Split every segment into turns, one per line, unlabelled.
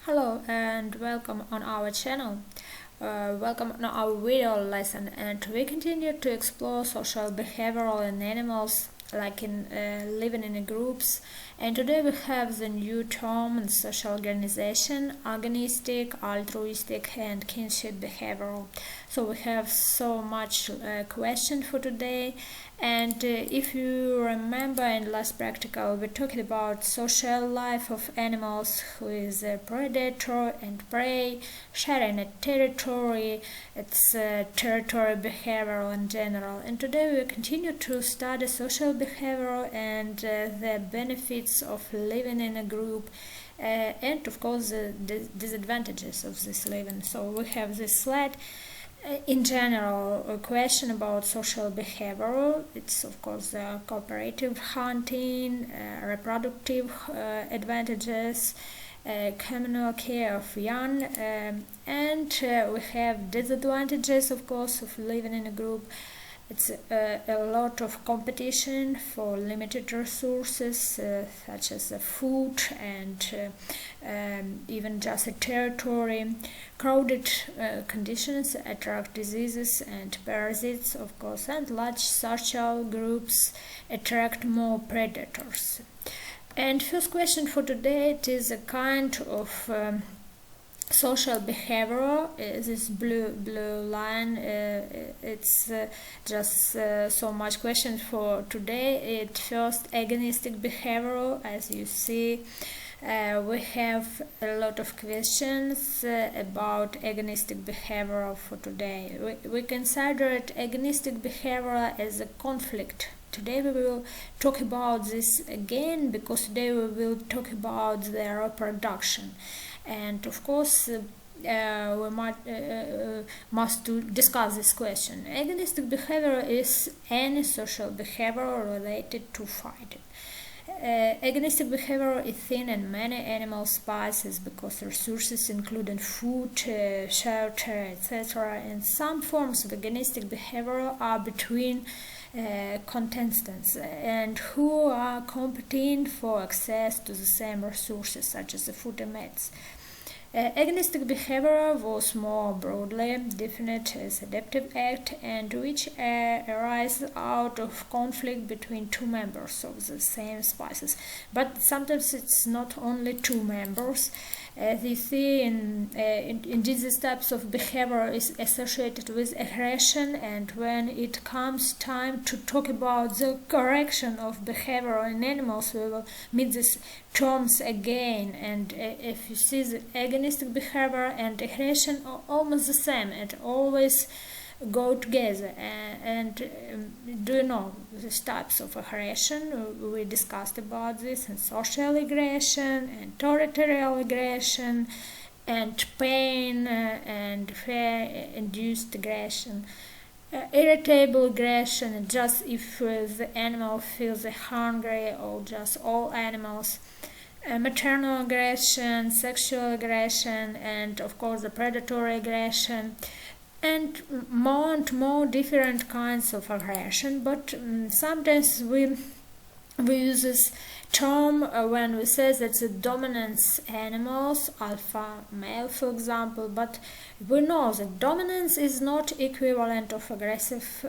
Hello and welcome on our channel. Welcome on our video lesson, and we continue to explore social behavioral in animals, like in living in groups. And today we have the new term in social organization: agonistic, altruistic, and kinship behavioral. So we have so much question for today. And if you remember in last practical, we talked about social life of animals, who is a predator and prey, sharing a territory, its territory behavior in general. And today we continue to study social behavior and the benefits of living in a group, and of course the disadvantages of this living. So we have this slide. In general, a question about social behavior. It's of course cooperative hunting, reproductive advantages, communal care of young, and we have disadvantages, of course, of living in a group. It's a lot of competition for limited resources, such as food and even just a territory. Crowded conditions attract diseases and parasites, of course, and large social groups attract more predators. And first question for today, it is a kind of social behavior. This blue line, it's just so much questions for today. It first, agonistic behavior. As you see, we have a lot of questions about agonistic behavior for today. We consider it agonistic behavior as a conflict. Today we will talk about this again, because today we will talk about their reproduction. And of course we must discuss this question. Agonistic behavior is any social behavior related to fighting. Agonistic behavior is seen in many animal species because resources including food, shelter, etc. And some forms of agonistic behavior are between contestants and who are competing for access to the same resources, such as the food and mates. Agonistic behavior was more broadly defined as adaptive act, and which arises out of conflict between two members of the same species. But sometimes it's not only two members. We see in these types of behavior is associated with aggression, and when it comes time to talk about the correction of behavior in animals, we will meet these terms again. And if you see, the agonistic behavior and aggression are almost the same, it always go together. Do you know these types of aggression? We discussed about this, and social aggression and territorial aggression and pain and fear-induced aggression. Irritable aggression, just if the animal feels hungry, or just all animals. Maternal aggression, sexual aggression, and of course the predatory aggression, and more different kinds of aggression. But sometimes we use this term when we say that the dominance animals, alpha male for example, but we know that dominance is not equivalent of aggressive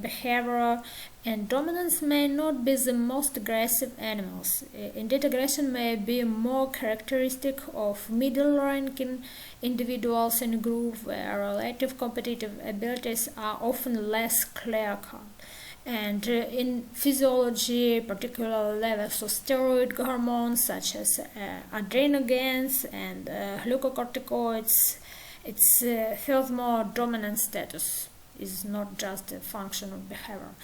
behavior, and dominance may not be the most aggressive animals. Indeed, aggression may be more characteristic of middle-ranking individuals in a group where relative competitive abilities are often less clear-cut. And in physiology, particular levels of steroid hormones such as adrenogens and glucocorticoids, its furthermore dominant status is not just a function of behavior.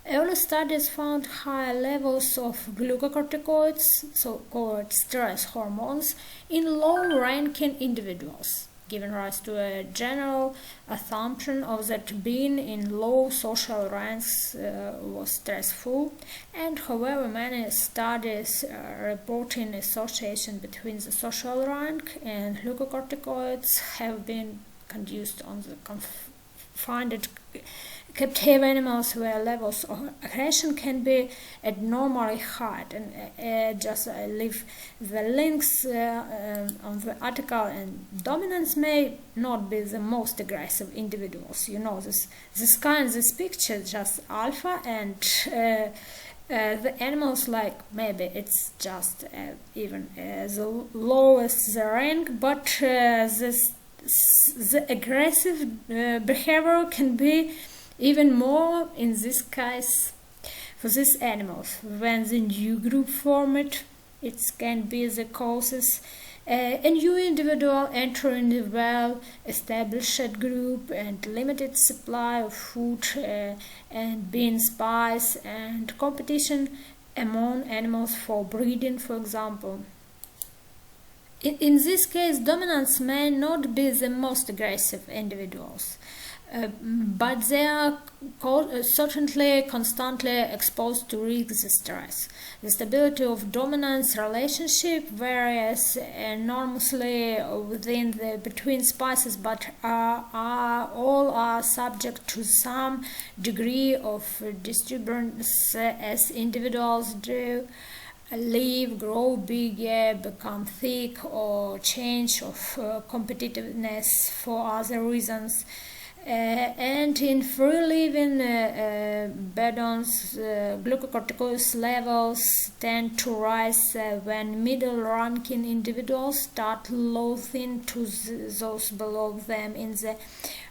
Early studies found higher levels of glucocorticoids, so-called stress hormones, in low-ranking individuals, giving rise to a general assumption of that being in low social ranks was stressful. And however, many studies reporting association between the social rank and glucocorticoids have been conducted on the confined captive animals where levels of aggression can be abnormally high. And just leave the links on the article. And dominants may not be the most aggressive individuals. You know, this picture just alpha, and the animals, like maybe it's just even the lowest the rank, but the aggressive behavior can be even more in this case for these animals. When the new group formed, it can be the causes a new individual entering a well-established group and limited supply of food and being spies and competition among animals for breeding, for example. In this case, dominants may not be the most aggressive individuals, but they are certainly constantly exposed to risks stress. The stability of dominance relationship varies enormously between species, but all are subject to some degree of disturbance as individuals do live, grow bigger, become thick, or change of competitiveness for other reasons. And in free-living bedons, glucocorticoid levels tend to rise when middle-ranking individuals start losing to those below them in the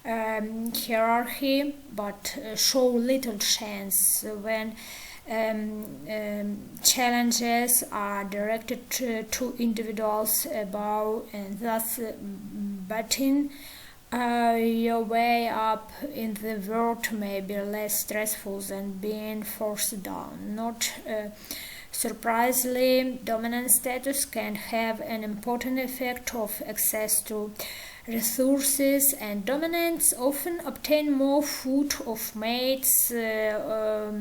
hierarchy, but show little chance when challenges are directed to individuals above, and thus batting your way up in the world may be less stressful than being forced down. Not surprisingly, dominant status can have an important effect of access to resources, and dominants often obtain more food of mates or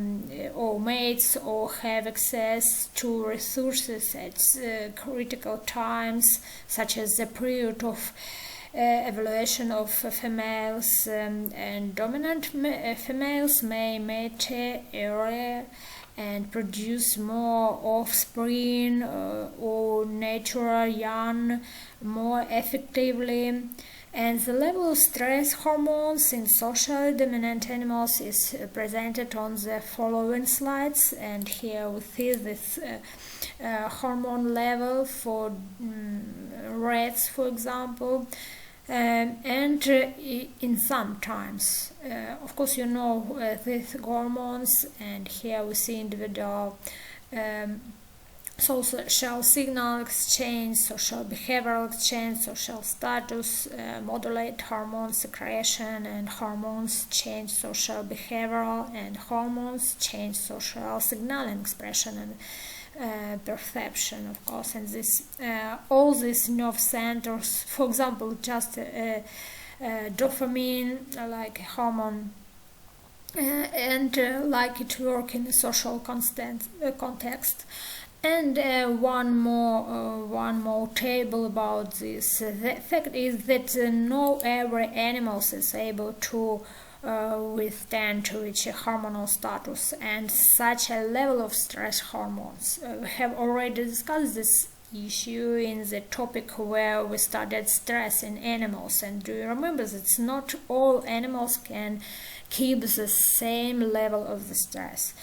have access to resources at critical times, such as the period of evaluation of females, and dominant females may mate earlier and produce more offspring or natural young more effectively. And the level of stress hormones in socially dominant animals is presented on the following slides. And here we see this hormone level for rats, for example. And in some times, of course, you know these hormones, and here we see individual social signal exchange, social behavioral exchange, social status, modulate hormone secretion, and hormones change social behavioral, and hormones change social signaling expression and perception, of course. And this all these nerve centers, for example, just dopamine, like hormone, and like it work in a social context. And one more table about this. The fact is that no every animal is able to withstand to reach a hormonal status and such a level of stress hormones. We have already discussed this issue in the topic where we studied stress in animals, and do you remember that not all animals can keep the same level of the stress?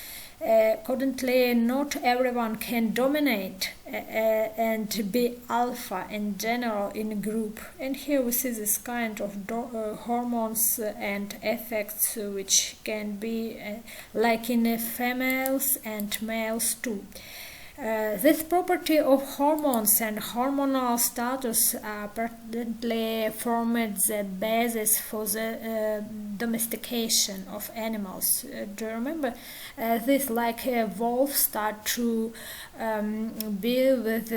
Currently, not everyone can dominate and be alpha in general in a group. And here we see this kind of hormones and effects which can be like in females and males too. This property of hormones and hormonal status apparently formed the basis for the domestication of animals. Do you remember this? Like wolves start to be with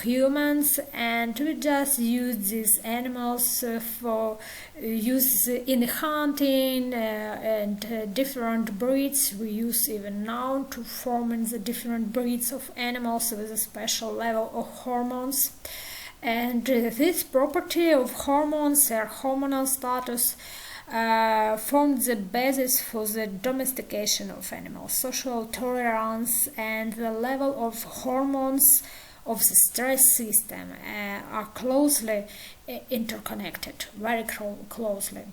humans, and we just use these animals for use in hunting and different breeds. We use even now to form in the different breeds of animals with a special level of hormones. And this property of hormones or hormonal status formed the basis for the domestication of animals. Social tolerance and the level of hormones of the stress system are closely interconnected, very closely.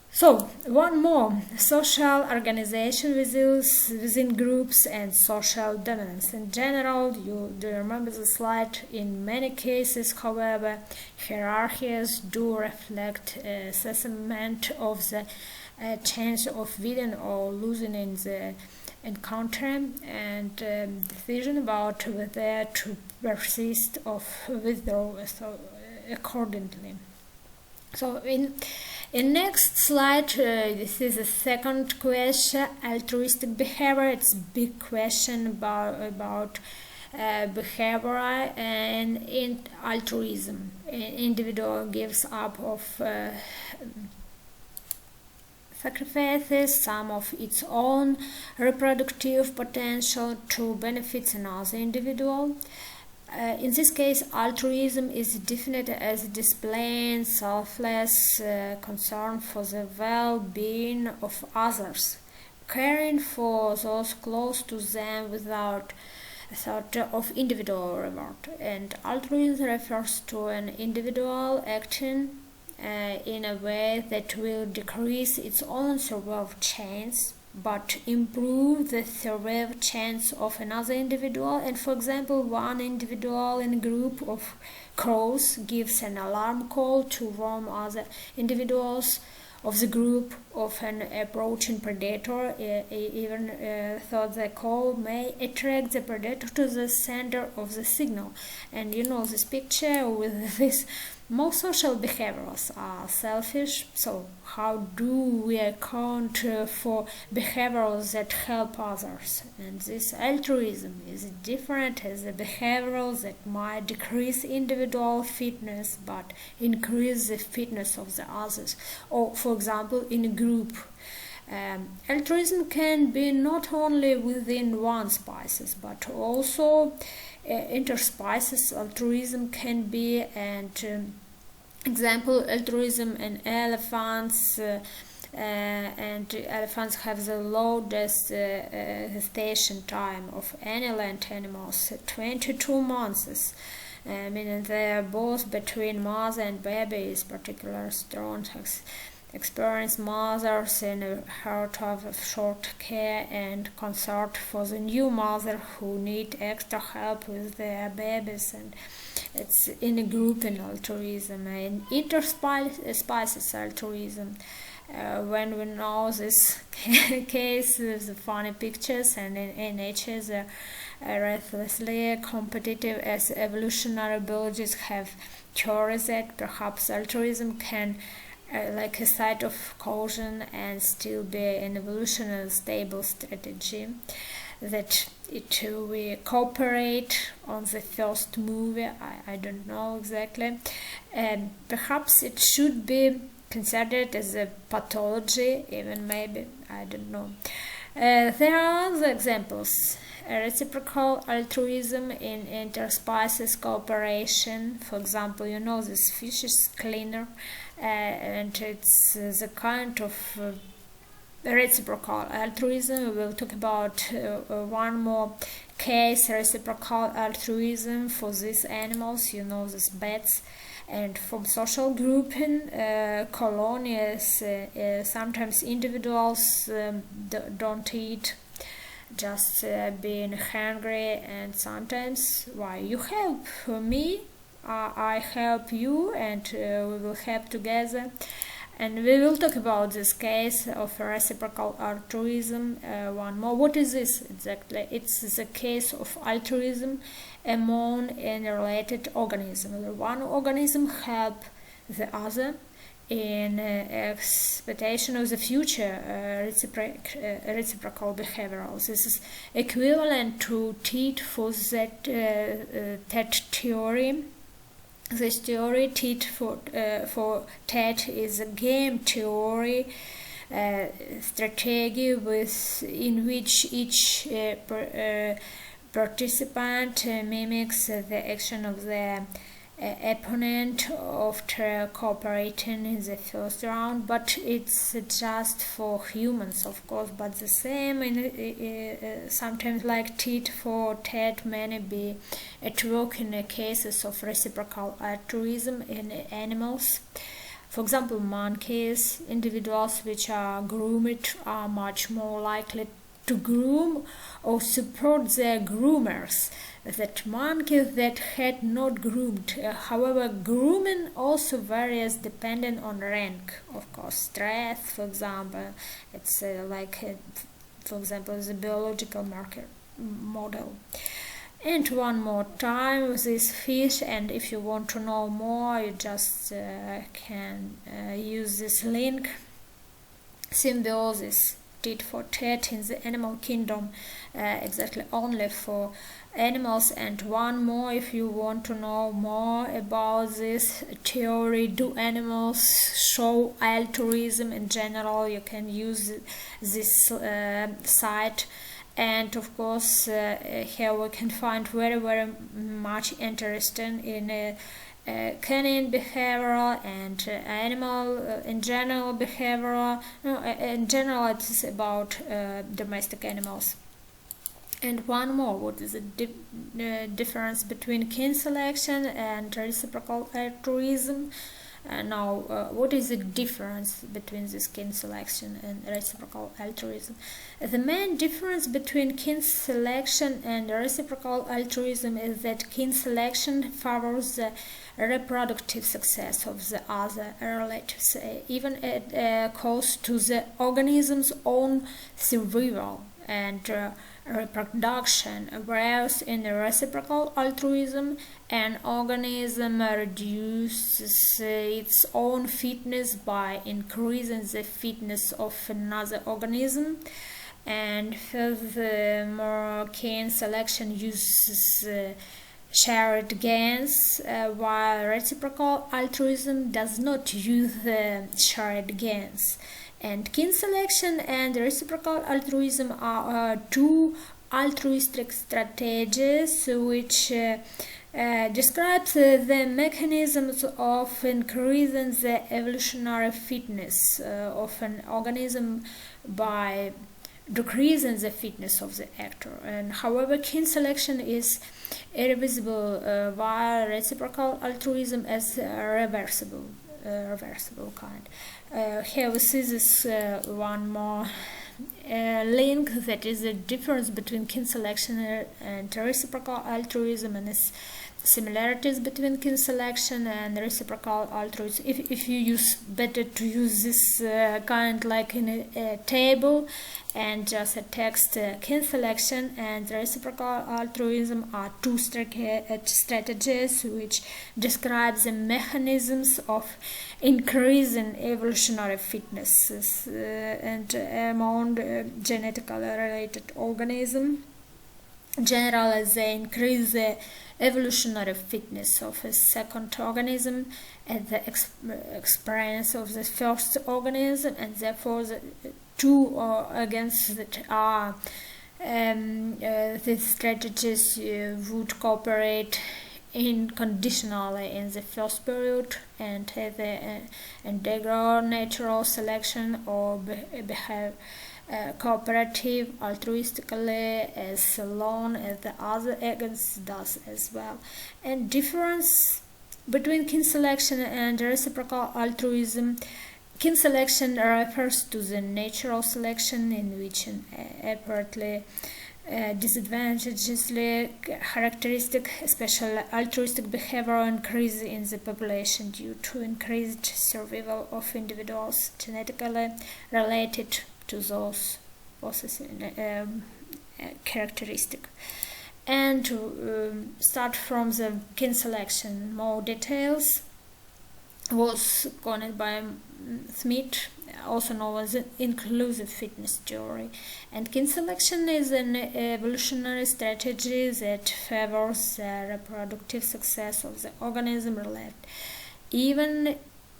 So, one more, social organization within groups and social dominance. In general, you do remember the slide, in many cases, however, hierarchies do reflect assessment of the chance of winning or losing in the encounter, and decision about whether to persist or withdraw accordingly. So in next slide, this is the second question, altruistic behavior. It's a big question about behavior and in altruism. An individual gives up of sacrifices some of its own reproductive potential to benefit another individual. In this case, altruism is defined as displaying selfless concern for the well-being of others, caring for those close to them without thought of individual reward. And altruism refers to an individual acting in a way that will decrease its own survival chance but improve the survival chance of another individual. And for example, one individual in a group of crows gives an alarm call to warn other individuals of the group of an approaching predator, even though the call may attract the predator to the sender of the signal. And you know this picture with this. Most social behaviors are selfish, so how do we account for behaviors that help others? And this altruism is different as a behavior that might decrease individual fitness but increase the fitness of the others. Or, for example, in a group. Altruism can be not only within one species but also interspecies. Altruism can be, and example, altruism in elephants, and elephants have the longest gestation time of any land animals, 22 months. Meaning they are both between mother and baby is particularly strong. Experienced mothers in a heart of short care and concert for the new mother who need extra help with their babies, and it's in a group in altruism. And interspecies altruism, when we know this case with the funny pictures, and in nature they're ruthlessly competitive, as evolutionary biologists have theories that perhaps altruism can like a site of caution and still be an evolutionary stable strategy, that we cooperate on the first move. I don't know exactly, and perhaps it should be considered as a pathology, even maybe, I don't know. There are other examples. Reciprocal altruism in interspecies cooperation. For example, you know this fish is cleaner, and it's the kind of reciprocal altruism. We will talk about one more case, reciprocal altruism for these animals, you know, these bats. And from social grouping, colonies, sometimes individuals don't eat, just being hungry, and sometimes, why, you help me, I help you, and we will help together. And we will talk about this case of reciprocal altruism one more. What is this exactly? It's the case of altruism among a related organism. One organism help the other in expectation of the future, reciprocal behavioral. This is equivalent to tit for that theory. This theory, tit for tat, is a game theory strategy in which each participant mimics the action of the opponent after cooperating in the first round, but it's just for humans, of course. But the same in sometimes like tit for tat may be at work in the cases of reciprocal altruism in animals. For example, monkeys, individuals which are groomed are much more likely to groom or support their groomers that monkeys that had not groomed. However, grooming also varies depending on rank. Of course, stress, for example, it's for example, the biological marker model. And one more time with this fish, and if you want to know more, you just can use this link. Symbiosis, tit for tat in the animal kingdom, exactly only for animals. And one more, if you want to know more about this theory, do animals show altruism in general, you can use this site. And of course here we can find very much interesting in canine behavior and animal in general behavior. No, in general it is about domestic animals. And one more, what is the difference between kin selection and reciprocal altruism? Now, what is the difference between this kin selection and reciprocal altruism? The main difference between kin selection and reciprocal altruism is that kin selection favors the reproductive success of the other relatives, even at cost to the organism's own survival and reproduction, whereas in reciprocal altruism, an organism reduces its own fitness by increasing the fitness of another organism. And furthermore, kin selection uses shared gains, while reciprocal altruism does not use shared gains. And kin selection and reciprocal altruism are two altruistic strategies which describes the mechanisms of increasing the evolutionary fitness of an organism by decreasing the fitness of the actor. And however, kin selection is irreversible, while reciprocal altruism is reversible kind. Here we see this one more link, that is the difference between kin selection and reciprocal altruism, and its similarities between kin selection and reciprocal altruism. If you use better to use this kind like in a table and just a text, kin selection and reciprocal altruism are two strategies which describe the mechanisms of increasing evolutionary fitnesses and among genetically related organisms. Generally, they increase the evolutionary fitness of a second organism at the expense of the first organism, and therefore the two against that are these strategies would cooperate unconditionally in the first period and have the integral natural selection or behave cooperative altruistically as long as the other agents does as well. And difference between kin selection and reciprocal altruism: kin selection refers to the natural selection in which an apparently disadvantageously characteristic, especially altruistic behavior, increase in the population due to increased survival of individuals genetically related to those characteristic. And to start from the kin selection, more details was coined by Smith, also known as inclusive fitness theory. And kin selection is an evolutionary strategy that favors the reproductive success of the organism related, even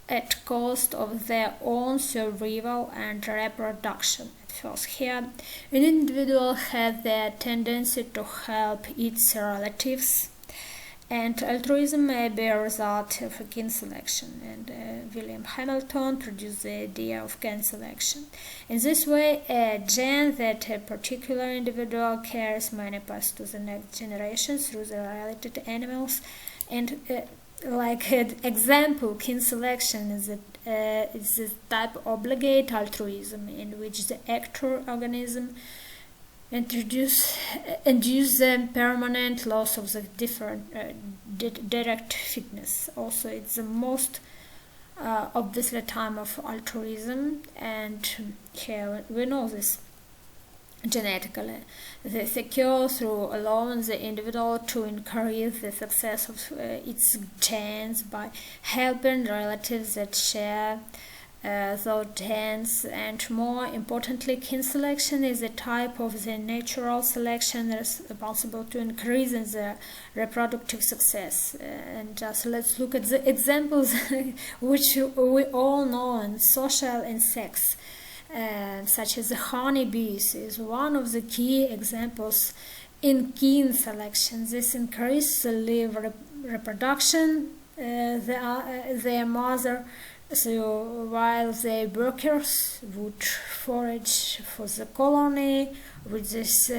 at cost of their own survival and reproduction. At first, here, an individual has the tendency to help its relatives, And altruism may be a result of a kin selection, and William Hamilton produced the idea of kin selection. In this way, a gene that a particular individual carries may pass to the next generation through the related animals. And like an example, kin selection is a type of obligate altruism in which the actor organism induce the permanent loss of the different direct fitness. Also, it's the most obviously time of altruism, and here we know this genetically. This occurs through allowing the individual to increase the success of its genes by helping relatives that share those genes. And more importantly, kin selection is a type of the natural selection responsible to increasing the reproductive success. And just let's look at the examples which we all know in social insects. Such as the honeybees is one of the key examples in kin selection. This increases the live reproduction their mother, so while the workers would forage for the colony. With this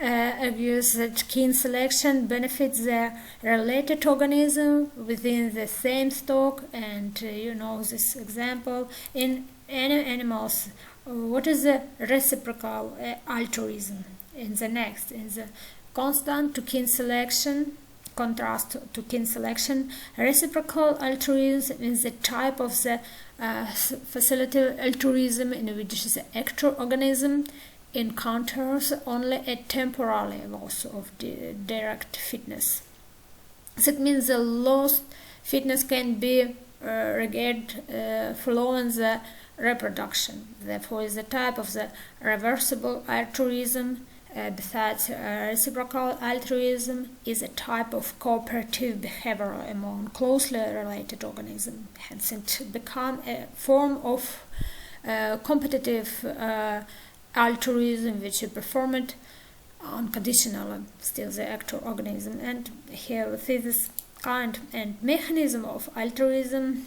argues that kin selection benefits the related organism within the same stock. And you know this example in animals. What is the reciprocal altruism? In the constant to kin selection, contrast to kin selection, reciprocal altruism is the type of the facilitative altruism in which the actor organism encounters only a temporary loss of the direct fitness. That means the lost fitness can be regarded following the reproduction. Therefore, is the type of the reversible altruism. Besides reciprocal altruism, is a type of cooperative behavior among closely related organisms. Hence, it become a form of competitive altruism, which is performed unconditionally, still the actor organism. And here we see this kind and mechanism of altruism.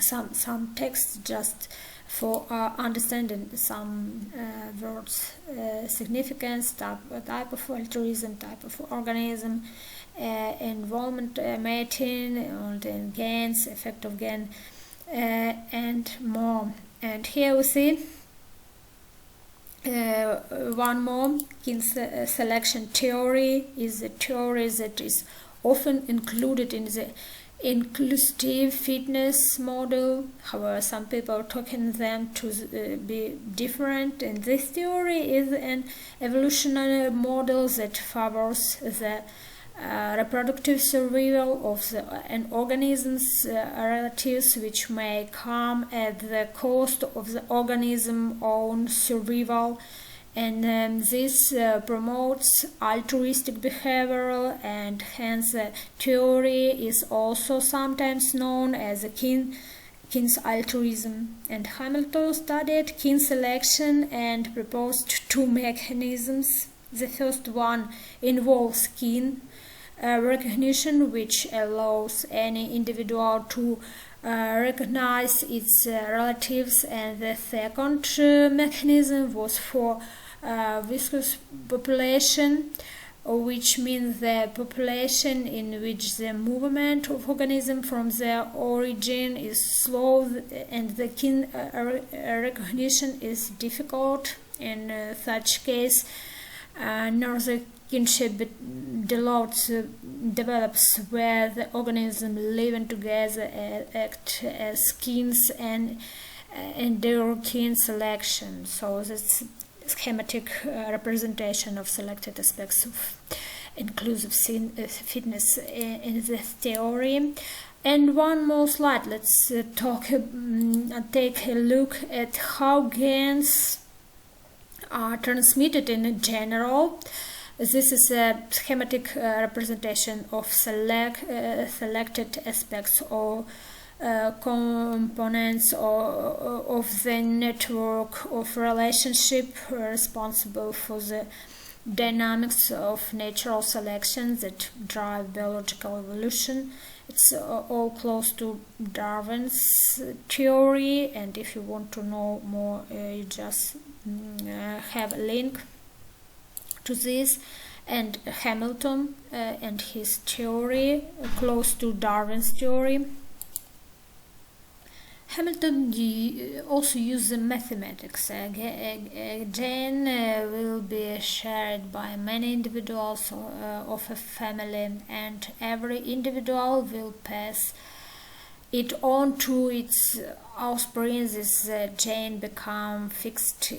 Some texts just for understanding some words, significance, type of altruism, type of organism, involvement, mating, and gains, effect of gain, and more. And here we see one more. Kin selection theory is a theory that is often included in the inclusive fitness model. However, some people are talking them to be different, and this theory is an evolutionary model that favors the reproductive survival of an organism's relatives, which may come at the cost of the organism's own survival. And this promotes altruistic behavior, and hence the theory is also sometimes known as a kin's altruism. And Hamilton studied kin selection and proposed two mechanisms. The first one involves kin recognition, which allows any individual to recognize its relatives, and the second mechanism was for viscous population, which means the population in which the movement of organism from their origin is slow and the kin recognition is difficult. In such case, neither kinship develops where the organism living together act as kins and endure kin selection. So that's schematic representation of selected aspects of inclusive fitness in this theory. And one more slide. Let's take a look at how genes are transmitted in general. This is a schematic representation of selected aspects or components of the network of relationship responsible for the dynamics of natural selection that drive biological evolution. It's all close to Darwin's theory, and if you want to know more, you just have a link to this. And Hamilton and his theory, close to Darwin's theory. Hamilton also used mathematics. A gene will be shared by many individuals of a family, and every individual will pass it on to its offspring. This gene become fixed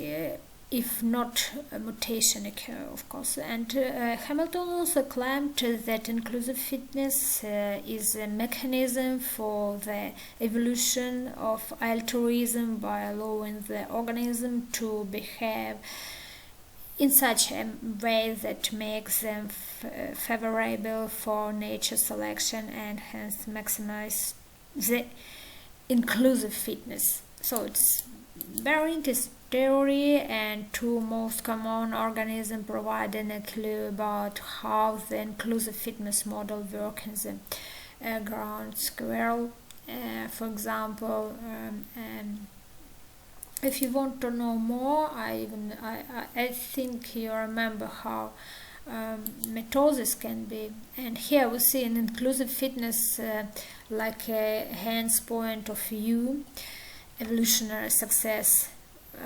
if not a mutation occur, of course. And Hamilton also claimed that inclusive fitness is a mechanism for the evolution of altruism by allowing the organism to behave in such a way that makes them favorable for nature selection and hence maximize the inclusive fitness. So it's very interesting theory, and two most common organisms providing a clue about how the inclusive fitness model works in the ground squirrel, for example. If you want to know more, I think you remember how mitosis can be, and here we see an inclusive fitness like a hand's point of view. Evolutionary success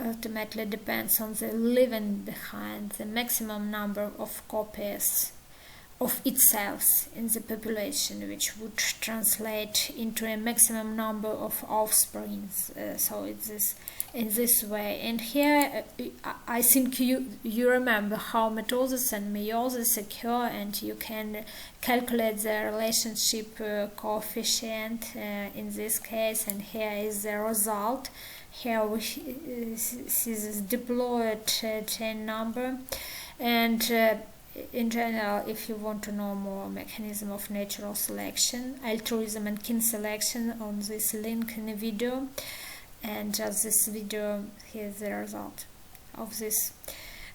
ultimately depends on the leaving behind the maximum number of copies of itself in the population, which would translate into a maximum number of offspring. So it's in this way. And here I think you remember how mitosis and meiosis occur, and you can calculate the relationship coefficient in this case, and here is the result. Here we see this diploid chain number. And in general, if you want to know more mechanism of natural selection, altruism and kin selection, on this link in the video, and just this video, here's the result of this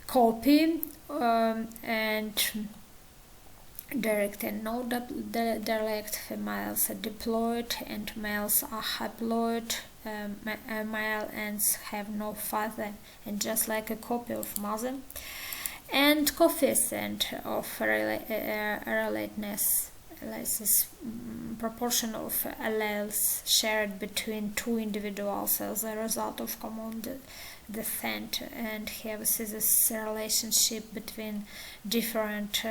copy. And direct and no direct, females are diploid and males are haploid. Male ends have no father, and just like a copy of mother. And coefficient of relatedness, this proportion of alleles shared between two individuals as a result of common descent. And here we see this relationship between different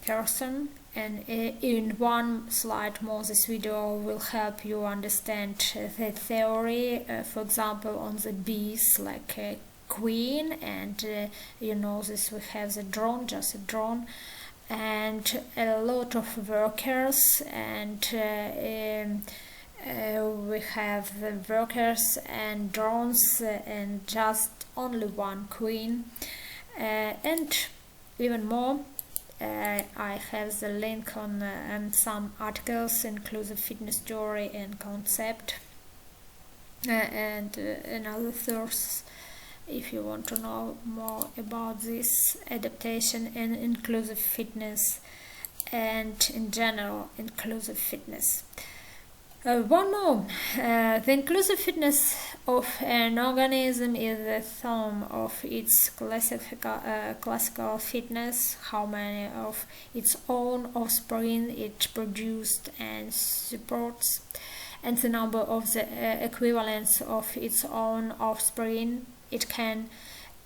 person. And in one slide more, this video will help you understand the theory, for example, on the bees, like a queen, and you know this, we have the drone, just a drone, and a lot of workers, and we have the workers and drones, and just only one queen. And even more, I have the link on some articles, inclusive fitness theory and concept, and another source if you want to know more about this adaptation and inclusive fitness, and in general inclusive fitness. One more, the inclusive fitness of an organism is the sum of its classical fitness, how many of its own offspring it produced and supports, and the number of the equivalents of its own offspring it can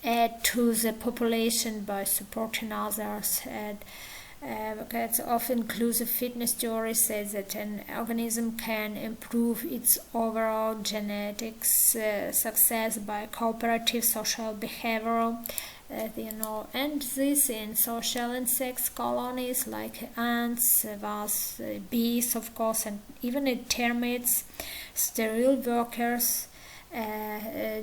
add to the population by supporting others. And advocates of inclusive fitness theory says that an organism can improve its overall genetics success by cooperative social behavior, you know, and this in social insect colonies like ants, wasps, bees, of course, and even in termites, sterile workers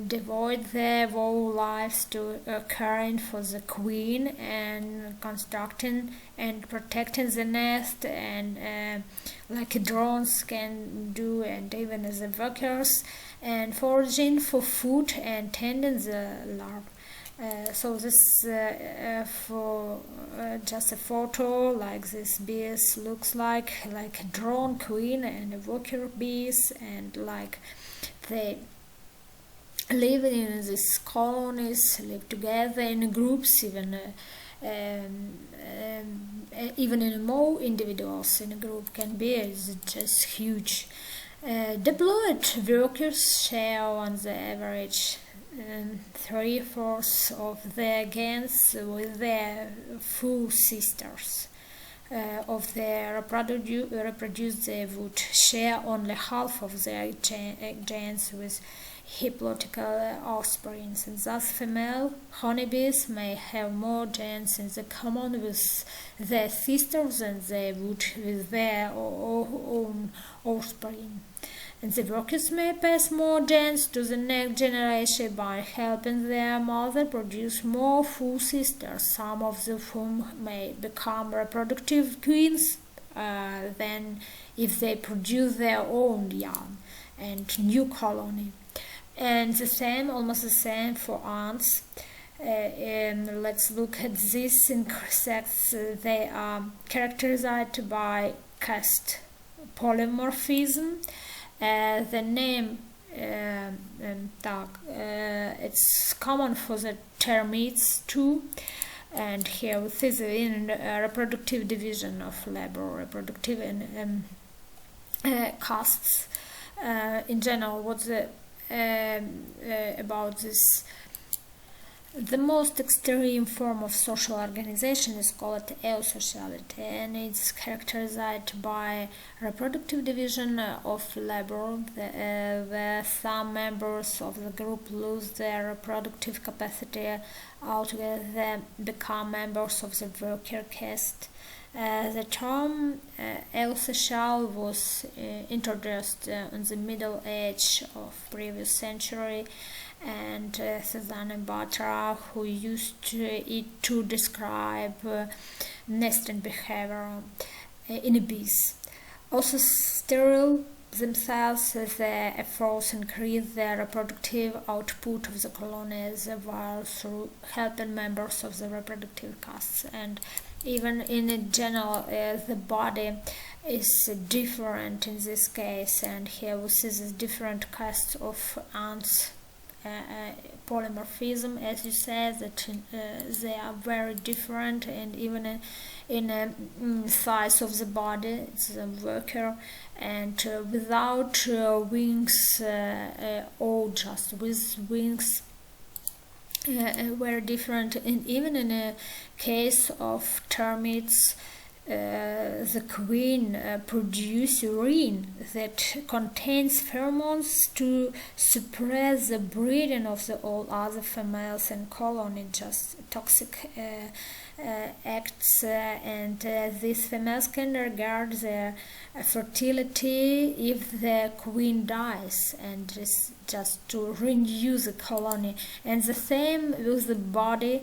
devote their whole lives to caring for the queen and constructing and protecting the nest, and like drones can do, and even as the workers, and foraging for food and tending the larvae. So this for just a photo like this bees looks like a drone queen and a worker bees, and like they live in these colonies, live together in groups, even in more individuals in a group can be is just huge. Deployed workers share on the average 3/4 of their gains with their full sisters. Of their reproduce, they would share only half of their genes with hiplotical offspring, and thus female honeybees may have more genes in the common with their sisters than they would with their own offspring. And the workers may pass more genes to the next generation by helping their mother produce more full sisters, some of whom may become reproductive queens than if they produce their own young and new colony. And the same, almost the same for ants. And let's look at these insects. They are characterized by caste polymorphism. The name it's common for the termites too, and here we see the reproductive division of labor, reproductive and castes. In general, what's about this? The most extreme form of social organization is called eusociality, and it's characterized by reproductive division of labor, where some members of the group lose their reproductive capacity altogether, they become members of the worker caste. The term eusocial was introduced in the Middle Age of previous century, and Susanna Batra, who used it to describe nesting behavior in bees. Also sterile themselves, their efforts increase the reproductive output of the colonies while through helping members of the reproductive castes. And even in general, the body is different in this case, and here we see the different castes of ants. Polymorphism, as you said, that they are very different, and even in size of the body, it's a worker, and without wings or just with wings, very different. And even in a case of termites, the queen produces urine that contains pheromones to suppress the breeding of all other females in colony, just toxic acts, and these females can regard their fertility if the queen dies, and just to renew the colony. And the same with the body.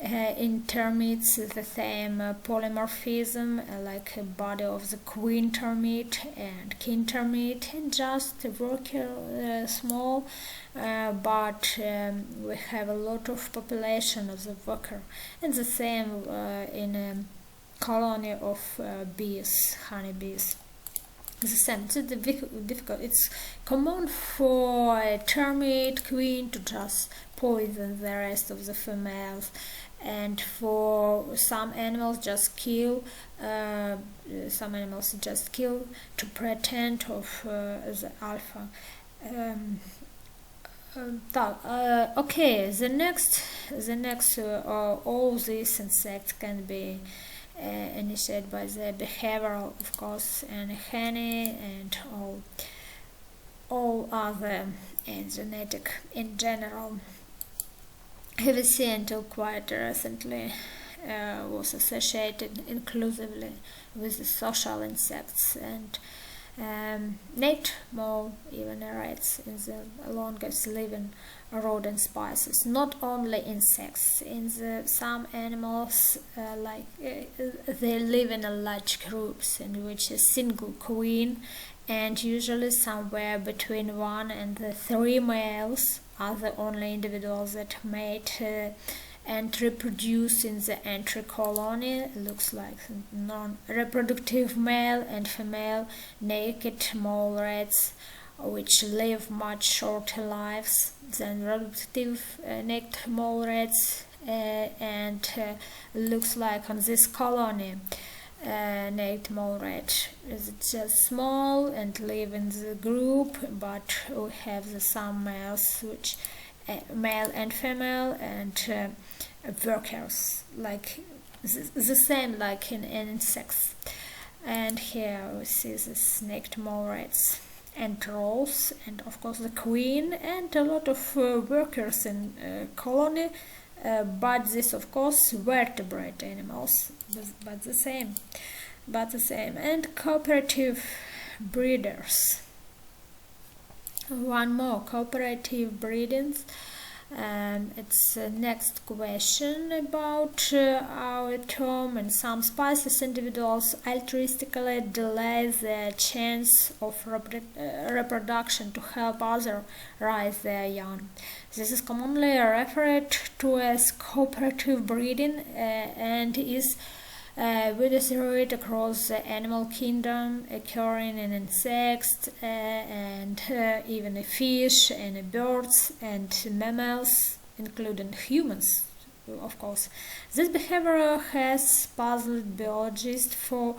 In termites, the same polymorphism, like a body of the queen termite and king termite, and just worker small, but we have a lot of population of the worker. And the same in a colony of bees, honeybees. The same. It's difficult. It's common for a termite queen to just poison the rest of the females, and for some animals just kill. To pretend of the alpha. Okay. The next. All these insects can be initiated by the behavioral, of course, and honey, and all other and genetic in general. HVC until quite recently was associated inclusively with the social insects, and Nate more even rates in the longest living rodent species. Not only insects, in some animals they live in large groups in which a single queen and usually somewhere between 1 and 3 males are the only individuals that mate and reproduce in the entry colony. It looks like non-reproductive male and female naked mole rats, which live much shorter lives than reproductive naked mole rats, and looks like on this colony naked mole rat is just small and live in the group, but we have the some males, which male and female, and workers, like the same like in insects. And here we see the snaked mole rats and roles, and of course the queen, and a lot of workers in colony, but this of course vertebrate animals, but the same. And cooperative breeders. One more, cooperative breedings. It's the next question about our term. In some species, individuals altruistically delay the chance of reproduction to help others raise their young. This is commonly referred to as cooperative breeding, and is widespread across the animal kingdom, occurring in insects and even fish and birds and mammals, including humans, of course. This behavior has puzzled biologists for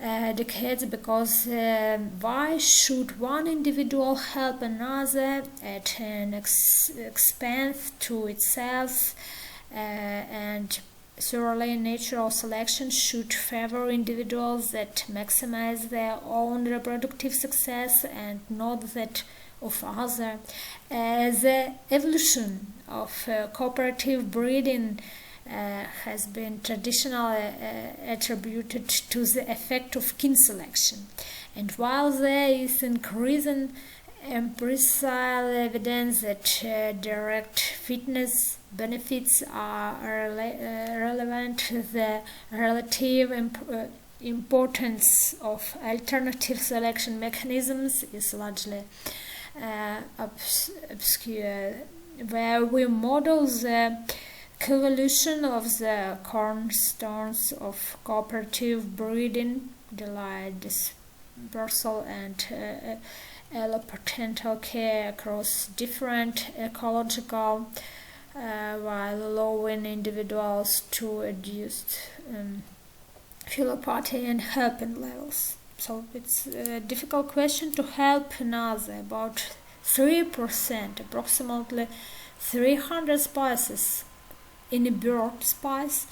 decades, because why should one individual help another at an expense to itself, and surely natural selection should favor individuals that maximize their own reproductive success and not that of others. The evolution of cooperative breeding has been traditionally attributed to the effect of kin selection, and while there is increasing empirical evidence that direct fitness benefits are relevant, the relative importance of alternative selection mechanisms is largely obscure. Where we model the coevolution of the cornerstones of cooperative breeding, delayed dispersal and alloparental care across different ecological, while allowing individuals to reduce philopathy and helping levels. So it's a difficult question to help another. About 3%, approximately 300 species in a bird species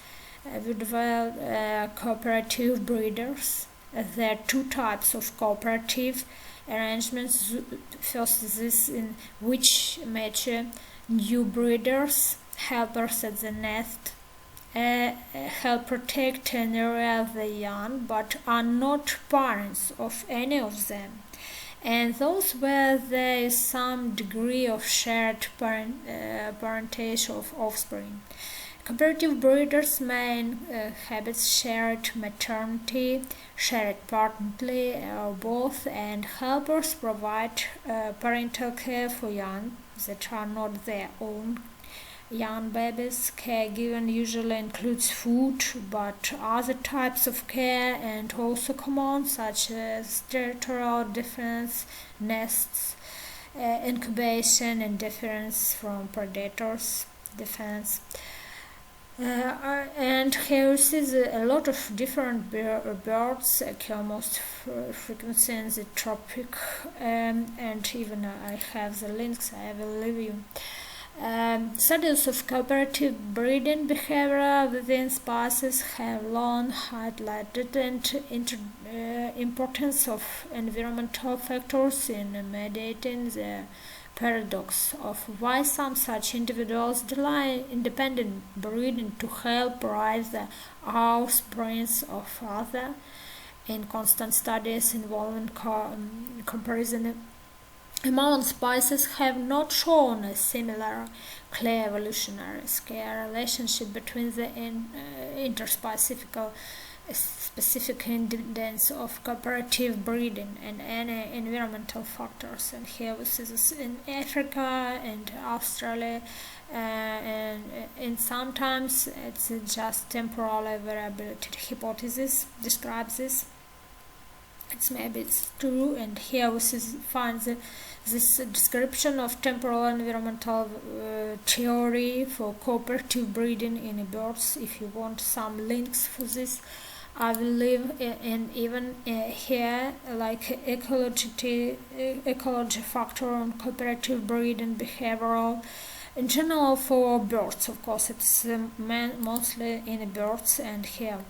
would develop cooperative breeders. There are two types of cooperative arrangements. First, this in which mature new breeders, helpers at the nest, help protect and rear the young, but are not parents of any of them. And those where there is some degree of shared parentage of offspring. Cooperative breeders' main habits: shared maternity, shared paternity, or both, and helpers provide parental care for young that are not their own young babies. Care given usually includes food, but other types of care and also common, such as territorial defense, nests, incubation, and defense from predators, defense. And here we see a lot of different birds occur most frequently in the tropic, and even I have the links, I will leave you. Studies of cooperative breeding behavior within species have long highlighted the importance of environmental factors in mediating the paradox of why some such individuals delay independent breeding to help raise the offsprings of others. In constant studies involving comparison among species have not shown a similar clear evolutionary scale relationship between the interspecific specific incidence of cooperative breeding and any environmental factors. And here we see this in Africa and Australia, and sometimes it's just temporal variability hypothesis describes this. Maybe it's true, and here we find this description of temporal environmental theory for cooperative breeding in birds. If you want some links for this, I will leave in even here, like ecology factor on cooperative breeding, behavioral. In general, for birds, of course, it's mostly in birds, and here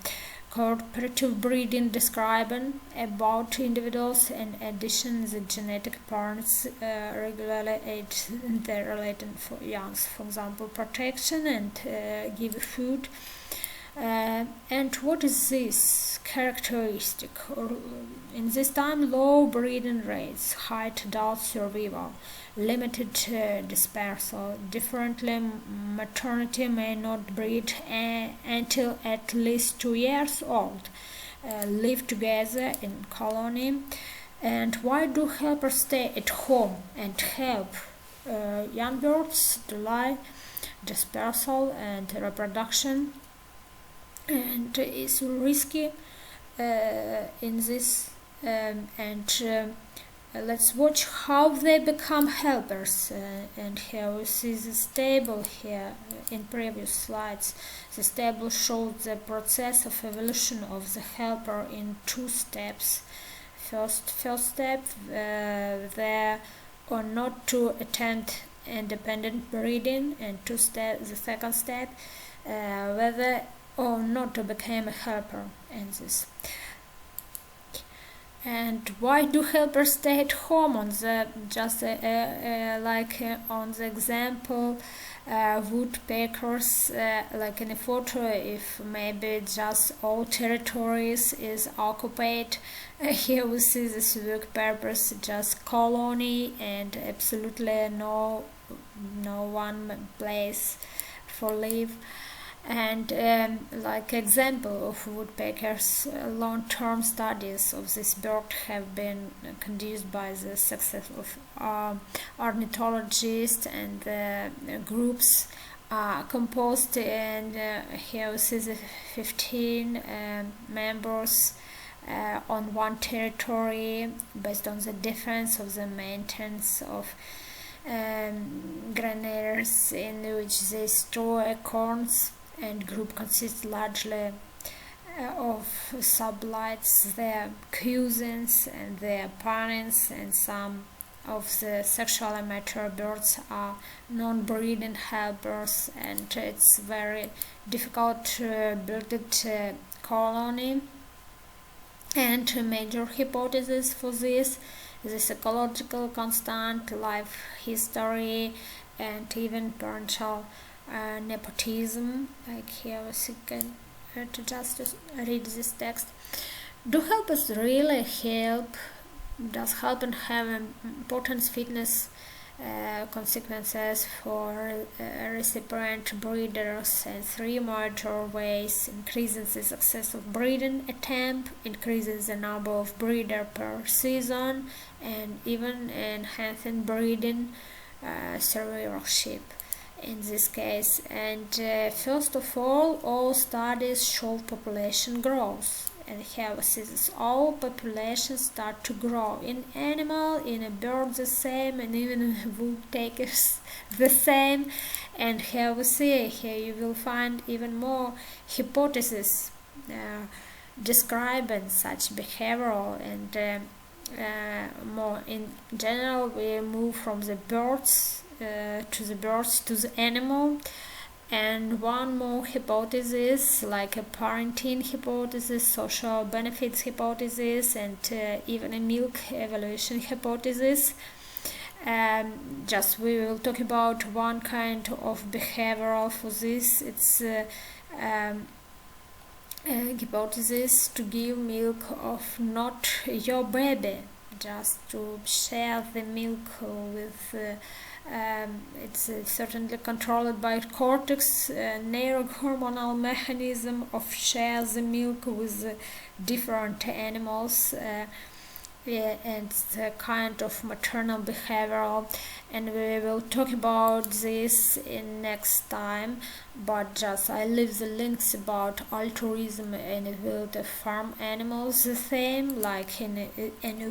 cooperative breeding describing about individuals. In addition, the genetic parents regularly aid in their relating for youngs, for example, protection and give food. And what is this characteristic? In this time, low breeding rates, high adult survival, limited dispersal. Differently, maternity may not breed until at least 2 years old. Live together in colony. And why do helpers stay at home and help young birds delay dispersal and reproduction? And it's risky in this, let's watch how they become helpers. And here we see this table here in previous slides. This table shows the process of evolution of the helper in 2 steps. First step, there or not to attempt independent breeding, and the second step, whether or not to become a helper in this. And why do helpers stay at home? On the on the example, woodpeckers, like in a photo, if maybe just all territories is occupied, here we see this work purpose, just colony and absolutely no one place for live. And like example of woodpeckers, long-term studies of this bird have been conducted by the success of ornithologists, and groups composed, and here we see the 15 members on one territory based on the difference of the maintenance of granaries in which they store acorns. And group consists largely of sublights, their cousins and their parents, and some of the sexually mature birds are non-breeding helpers, and it's very difficult to build a colony. And a major hypothesis for this is ecological constant, life history, and even parental nepotism. Like here we can to just read this text. Do helpers really help? Does helping have important fitness consequences for recipient breeders? And 3 major ways: increasing the success of breeding attempt, increasing the number of breeder per season, and even enhancing breeding survivorship in this case. And first of all studies show population growth. And here we see this, all populations start to grow in animal, in a bird the same, and even in woodpeckers the same. And here we see, here you will find even more hypotheses describing such behavioral, and more in general. We move from the birds to the animal. And one more hypothesis, like a parenting hypothesis, social benefits hypothesis, and even a milk evolution hypothesis. Just we will talk about one kind of behavioral for this. It's hypothesis to give milk of not your baby, just to share the milk with it's certainly controlled by cortex neurohormonal mechanism of share the milk with different animals. And it's a kind of maternal behavior, and we will talk about this in next time, but just I leave the links about altruism and wild farm animals the same, like in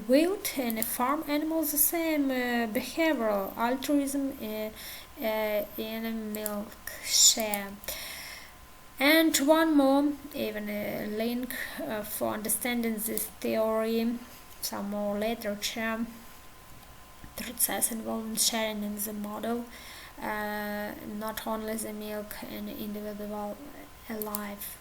wild and farm animals the same behavior, altruism in a milk share. And one more, even a link for understanding this theory, some more literature, process involved in sharing in the model, not only the milk and individual alive.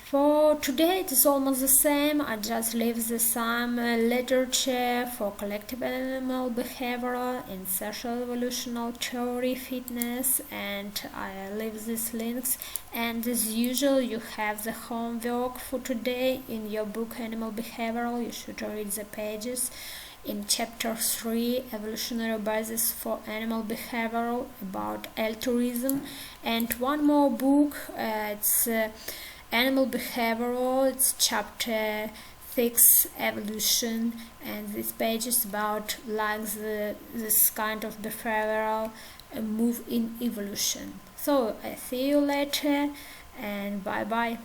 For today it is almost the same. I just leave the some literature for collective animal behavior in social evolutional theory, fitness, and I leave these links. And as usual, you have the homework for today in your book Animal Behavioral. You should read the pages in chapter 3, evolutionary basis for animal behavioral, about altruism. And one more book, it's animal behavioral, it's chapter 6, evolution, and this page is about like this kind of behavioral move in evolution. So I see you later, and bye bye.